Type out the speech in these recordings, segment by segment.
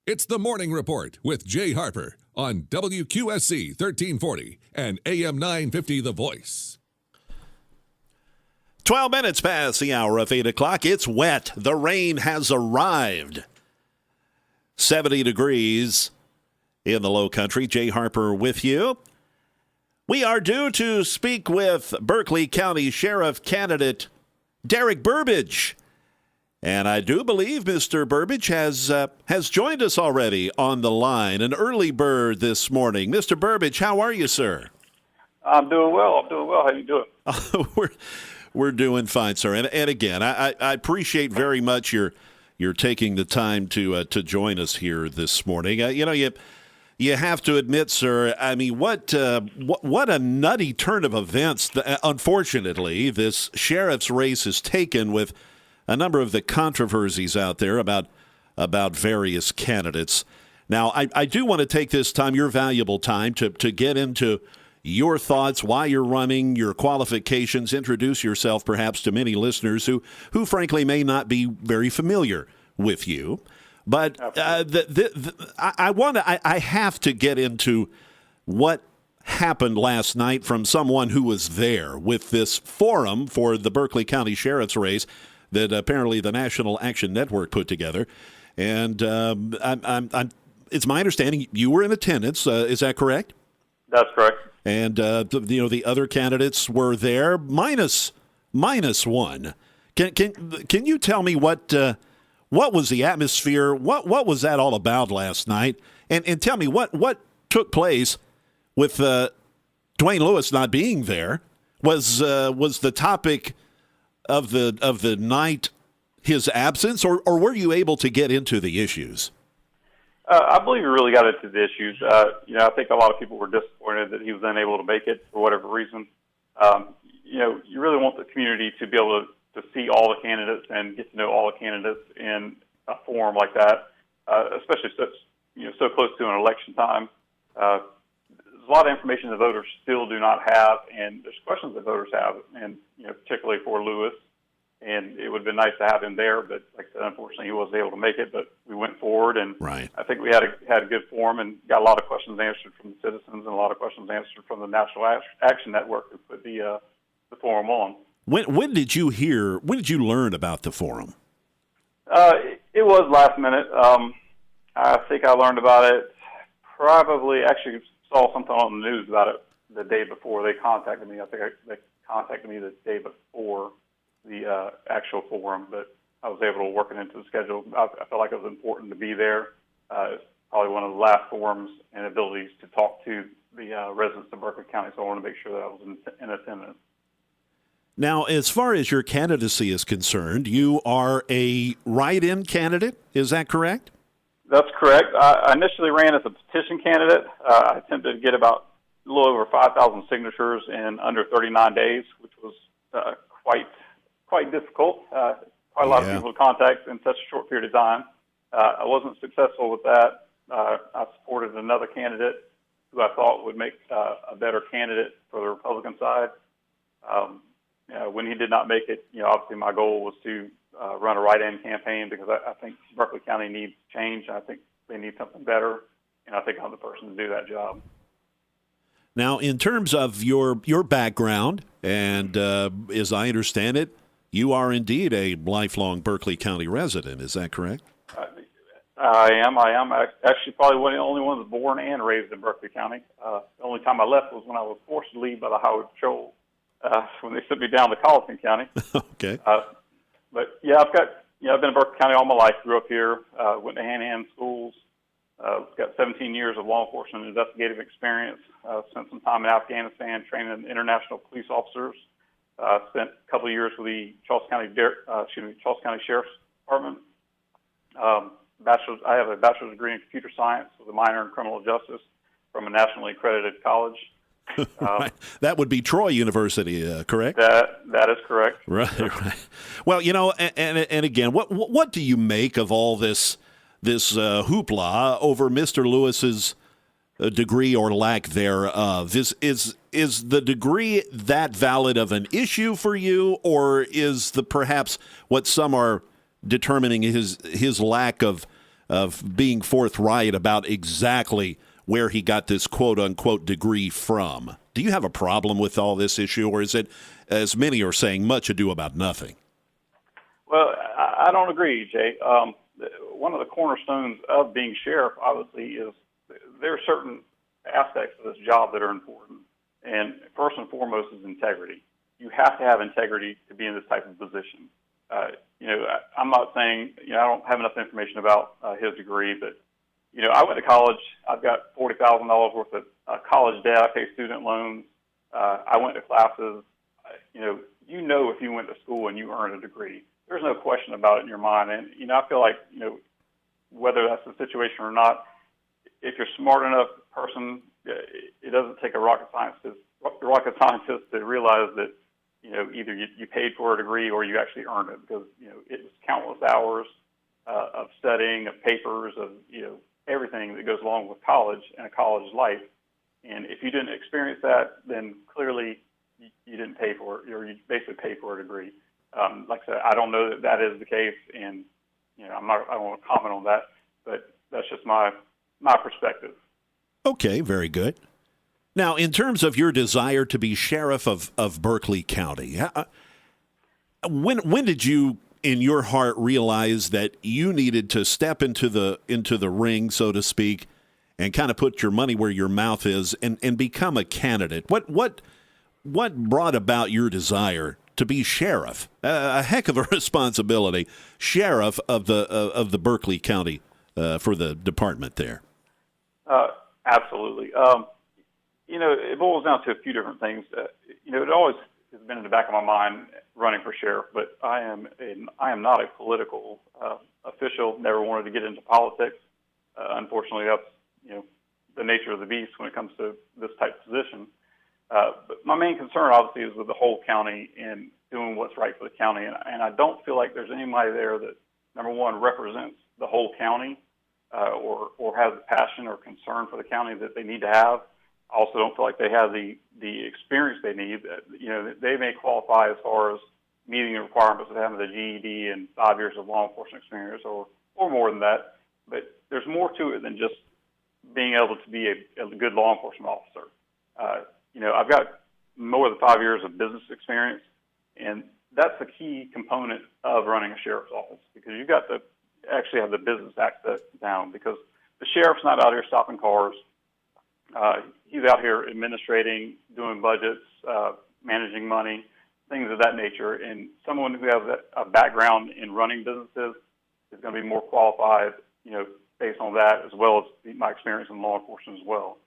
It's the Morning Report with Jay Harper on WQSC 1340 and AM 950 The Voice. 12 minutes past the hour of 8 o'clock. It's wet. The rain has arrived. 70 degrees in the low country. Jay Harper with you. We are due to speak with Berkeley County Sheriff candidate Derrick Burbage. And I do believe Mr. Burbage has joined us already on the line, an early bird this morning. Mr. Burbage, how are you, sir? I'm doing well. How you doing? We're doing fine, sir. And again, I appreciate very much your taking the time to join us here this morning. You have to admit, sir, I mean, what a nutty turn of events, unfortunately, this sheriff's race has taken with a number of the controversies out there about various candidates. Now, I do want to take this time, your valuable time, to get into your thoughts, why you're running, your qualifications, introduce yourself perhaps to many listeners who frankly may not be very familiar with you. But I have to get into what happened last night from someone who was there with this forum for the Berkeley County Sheriff's race that apparently the National Action Network put together. And it's my understanding you were in attendance. Is that correct? That's correct. And the other candidates were there, minus one. Can you tell me what was the atmosphere? What was that all about last night? And tell me what took place with Dwayne Lewis not being there. Was the topic of the night his absence, or were you able to get into the issues? I believe we really got into the issues. I think a lot of people were disappointed that he was unable to make it for whatever reason. You really want the community to be able to see all the candidates and get to know all the candidates in a forum like that, especially so close to an election time. There's a lot of information the voters still do not have, and there's questions that voters have, and particularly for Lewis. And it would have been nice to have him there, but like I said, unfortunately, he wasn't able to make it. But we went forward, and right. I think we had a good forum and got a lot of questions answered from the citizens and a lot of questions answered from the National Action Network who put the forum on. When did you hear? When did you learn about the forum? It was last minute. I think I learned about it actually saw something on the news about it the day before they contacted me. I think they contacted me the day before the actual forum, but I was able to work it into the schedule. I felt like it was important to be there. It's probably one of the last forums and abilities to talk to the residents of Berkeley County, so I want to make sure that I was in attendance. Now, as far as your candidacy is concerned, you are a write-in candidate. Is that correct? That's correct. I initially ran as a petition candidate. I attempted to get about a little over 5,000 signatures in under 39 days, which was quite difficult. Quite a lot of people to contact in such a short period of time. I wasn't successful with that. I supported another candidate who I thought would make a better candidate for the Republican side. When he did not make it, obviously my goal was to run a write-in campaign because I think Berkeley County needs change. I think they need something better, and I think I'm the person to do that job. Now, in terms of your background, and as I understand it, you are indeed a lifelong Berkeley County resident. Is that correct? I am. Actually probably one of the only ones born and raised in Berkeley County. The only time I left was when I was forced to leave by the Highway Patrol when they sent me down to Colleton County. Okay. But yeah, I've been in Berkeley County all my life. Grew up here. Went to hand schools. Got 17 years of law enforcement investigative experience. Spent some time in Afghanistan training international police officers. Spent a couple of years with the Charles County Sheriff's Department. I have a bachelor's degree in computer science with a minor in criminal justice from a nationally accredited college. Right. That would be Troy University, correct? That is correct. Right. Well, and again, what do you make of all this hoopla over Mr. Lewis's degree or lack thereof? Is the degree that valid of an issue for you, or is perhaps what some are determining his lack of of being forthright about exactly where he got this quote-unquote degree from. Do you have a problem with all this issue, or is it, as many are saying, much ado about nothing? Well, I don't agree, Jay. One of the cornerstones of being sheriff, obviously, is there are certain aspects of this job that are important. And first and foremost is integrity. You have to have integrity to be in this type of position. I'm not saying, I don't have enough information about his degree, but, I went to college. I've got $40,000 worth of college debt. I pay student loans. I went to classes. If you went to school and you earned a degree, there's no question about it in your mind. And, I feel like, whether that's the situation or not, if you're a smart enough person, it doesn't take a rocket scientist to realize that, either you paid for a degree or you actually earned it, because, it was countless hours of studying, of papers, of, everything that goes along with college and a college life. And if you didn't experience that, then clearly you didn't pay for it, or you basically paid for a degree. Like I said, I don't know that is the case, and, I don't want to comment on that, but that's just my perspective. Okay, very good. Now, in terms of your desire to be sheriff of Berkeley County, when did you, in your heart, realize that you needed to step into the ring, so to speak, and kind of put your money where your mouth is and become a candidate? What brought about your desire to be sheriff? A heck of a responsibility, sheriff of the Berkeley County for the department there. Absolutely. It boils down to a few different things. It always has been in the back of my mind running for sheriff, but I am not a political official. Never wanted to get into politics. Unfortunately, that's the nature of the beast when it comes to this type of position. But my main concern, obviously, is with the whole county and doing what's right for the county. And I don't feel like there's anybody there that, number one, represents the whole county or has the passion or concern for the county that they need to have. I also don't feel like they have the experience they need. They may qualify as far as meeting the requirements of having the GED and 5 years of law enforcement experience or more than that. But there's more to it than just being able to be a good law enforcement officer. I've got more than 5 years of business experience, and that's the key component of running a sheriff's office, because you've got to actually have the business aspect down, because the sheriff's not out here stopping cars. He's out here administrating, doing budgets, managing money, things of that nature. And someone who has a background in running businesses is going to be more qualified, based on that, as well as my experience in law enforcement as well.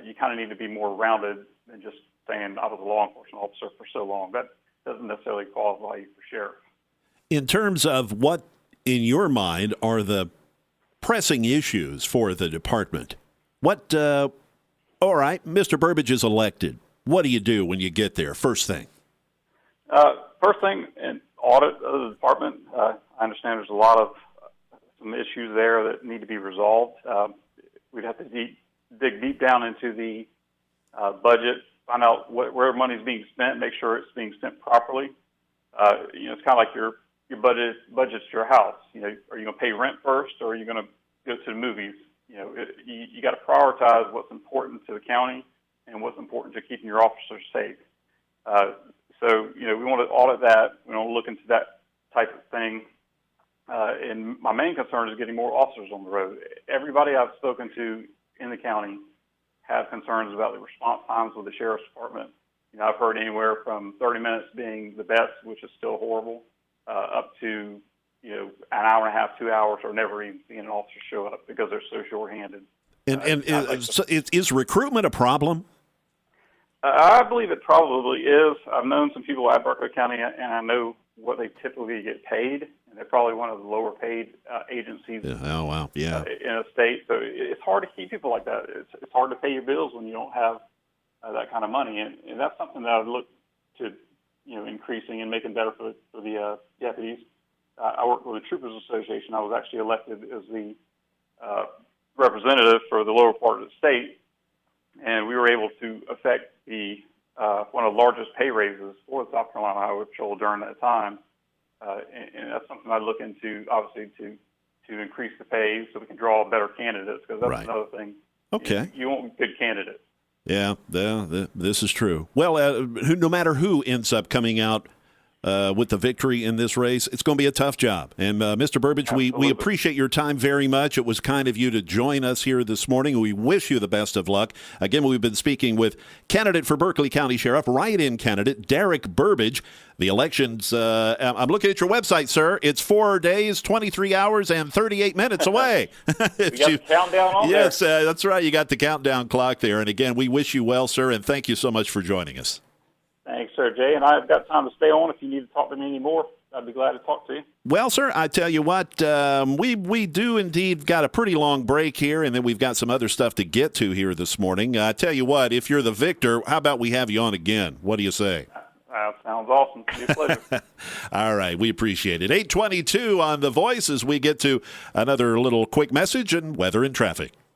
You kind of need to be more rounded than just saying I was a law enforcement officer for so long. That doesn't necessarily qualify you for sheriff. In terms of what, in your mind, are the pressing issues for the department, all right, Mr. Burbage is elected. What do you do when you get there? First thing. First thing, an audit of the department. I understand there's a lot of some issues there that need to be resolved. We'd have to dig deep down into the budget, find out where money's being spent, make sure it's being spent properly. It's kind of like your budget's your house. Are you going to pay rent first, or are you going to go to the movies? You got to prioritize what's important to the county and what's important to keeping your officers safe. So we want to audit that. We want to look into that type of thing. And my main concern is getting more officers on the road. Everybody I've spoken to in the county has concerns about the response times with the sheriff's department. I've heard anywhere from 30 minutes being the best, which is still horrible, up to an hour and a half, 2 hours, or never even seeing an officer show up because they're so short-handed. So is recruitment a problem? I believe it probably is. I've known some people at Berkeley County, and I know what they typically get paid, and they're probably one of the lower-paid agencies. Oh, wow, yeah. In a state. So it's hard to keep people like that. It's hard to pay your bills when you don't have that kind of money, and that's something that I've looked to, increasing and making better for the deputies. I work with the Troopers Association. I was actually elected as the representative for the lower part of the state, and we were able to affect the one of the largest pay raises for the South Carolina Highway Patrol during that time. And that's something I look into, obviously, to to increase the pay so we can draw better candidates, because that's Right. another thing. Okay. You want good candidates. Yeah, this is true. Well, no matter who ends up coming out with the victory in this race, it's going to be a tough job. And Mr. Burbage, we appreciate your time very much. It was kind of you to join us here this morning. We wish you the best of luck. Again, we've been speaking with candidate for Berkeley County Sheriff, write-in candidate Derrick Burbage. The elections, I'm looking at your website, sir. It's 4 days, 23 hours, and 38 minutes away. You got the countdown on there? Yes, that's right. You got the countdown clock there. And again, we wish you well, sir, and thank you so much for joining us. Thanks, sir, Jay. And I've got time to stay on if you need to talk to me anymore. I'd be glad to talk to you. Well, sir, I tell you what, we do indeed got a pretty long break here, and then we've got some other stuff to get to here this morning. I tell you what, if you're the victor, how about we have you on again? What do you say? Sounds awesome. It's a pleasure. All right, we appreciate it. 8:22 on The Voice as we get to another little quick message and weather and traffic.